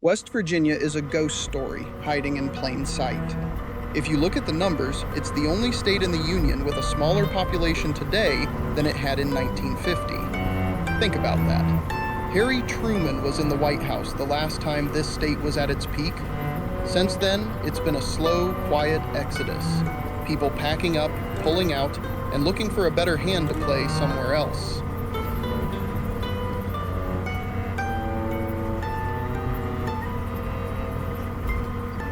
West Virginia is a ghost story hiding in plain sight. If you look at the numbers, it's the only state in the Union with a smaller population today than it had in 1950. Think about that. Harry Truman was in the White House the last time this state was at its peak. Since then, it's been a slow, quiet exodus. People packing up, pulling out, and looking for a better hand to play somewhere else.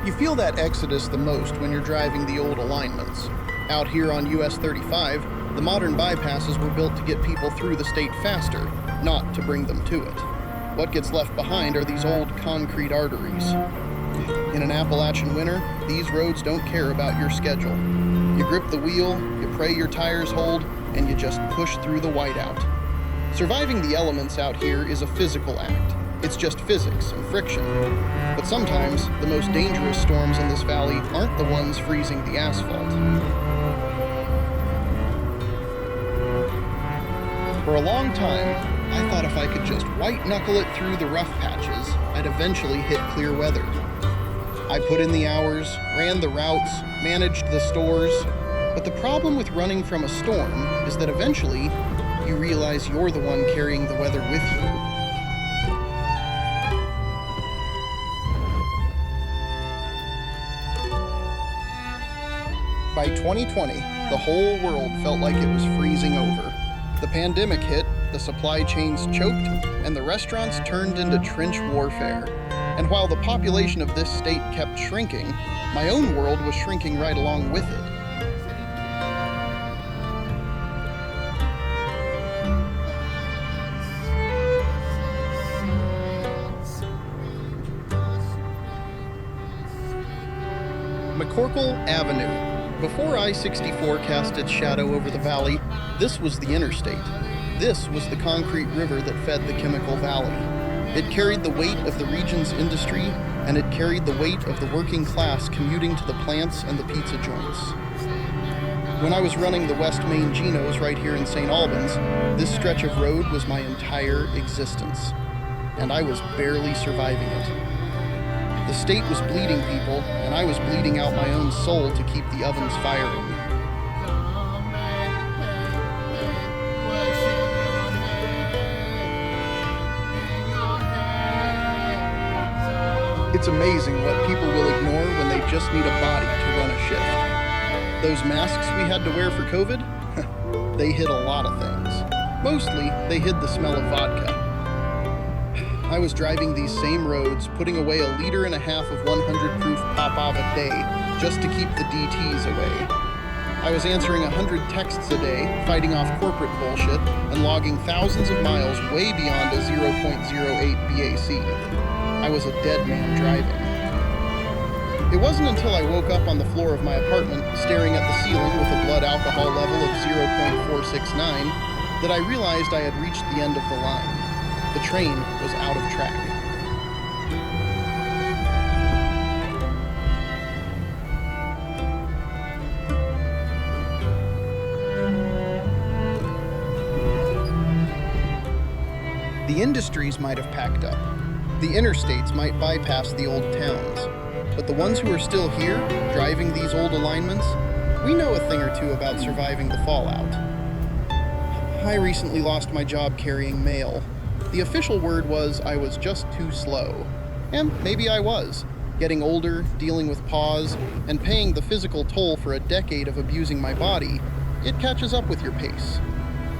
You feel that exodus the most when you're driving the old alignments. Out here on US 35, the modern bypasses were built to get people through the state faster, not to bring them to it. What gets left behind are these old concrete arteries. In an Appalachian winter, these roads don't care about your schedule. You grip the wheel, you pray your tires hold, and you just push through the whiteout. Surviving the elements out here is a physical act. It's just physics and friction. But sometimes, the most dangerous storms in this valley aren't the ones freezing the asphalt. For a long time, I thought if I could just white-knuckle it through the rough patches, I'd eventually hit clear weather. I put in the hours, ran the routes, managed the stores, but the problem with running from a storm is that eventually, you realize you're the one carrying the weather with you. By 2020, the whole world felt like it was freezing over. The pandemic hit, the supply chains choked, and the restaurants turned into trench warfare. And while the population of this state kept shrinking, my own world was shrinking right along with it. McCorkle Avenue. Before I-64 cast its shadow over the valley, this was the interstate. This was the concrete river that fed the Chemical Valley. It carried the weight of the region's industry, and it carried the weight of the working class commuting to the plants and the pizza joints. When I was running the West Main Geno's right here in St. Albans, this stretch of road was my entire existence, and I was barely surviving it. The state was bleeding people, and I was bleeding out my own soul to keep the ovens firing. It's amazing what people will ignore when they just need a body to run a shift. Those masks we had to wear for COVID, they hid a lot of things. Mostly, they hid the smell of vodka. I was driving these same roads, putting away 1.5 liters of 100 proof Popov a day just to keep the DTs away. I was answering 100 texts a day, fighting off corporate bullshit, and logging thousands of miles way beyond a 0.08 BAC. I was a dead man driving. It wasn't until I woke up on the floor of my apartment, staring at the ceiling with a blood alcohol level of 0.469, that I realized I had reached the end of the line. The train was out of track. The industries might have packed up. The interstates might bypass the old towns. But the ones who are still here, driving these old alignments, we know a thing or two about surviving the fallout. I recently lost my job carrying mail. The official word was I was just too slow. And maybe I was. Getting older, dealing with pause, and paying the physical toll for a decade of abusing my body, it catches up with your pace.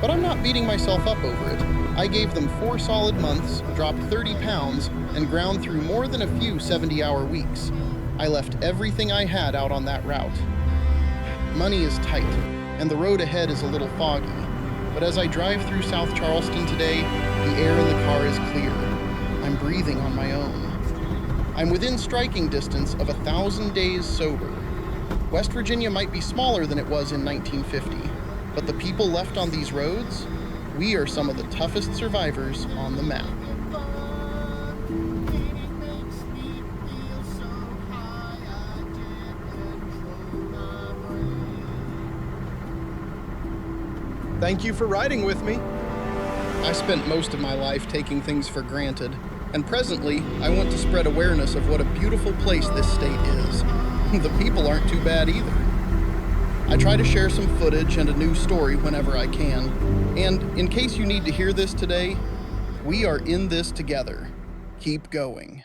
But I'm not beating myself up over it. I gave them 4 solid months, dropped 30 pounds, and ground through more than a few 70-hour weeks. I left everything I had out on that route. Money is tight, and the road ahead is a little foggy. But as I drive through South Charleston today, the air in the car is clear. I'm breathing on my own. I'm within striking distance of 1,000 days sober. West Virginia might be smaller than it was in 1950, but the people left on these roads, we are some of the toughest survivors on the map. Thank you for riding with me. I spent most of my life taking things for granted. And presently, I want to spread awareness of what a beautiful place this state is. The people aren't too bad either. I try to share some footage and a news story whenever I can. And in case you need to hear this today, we are in this together. Keep going.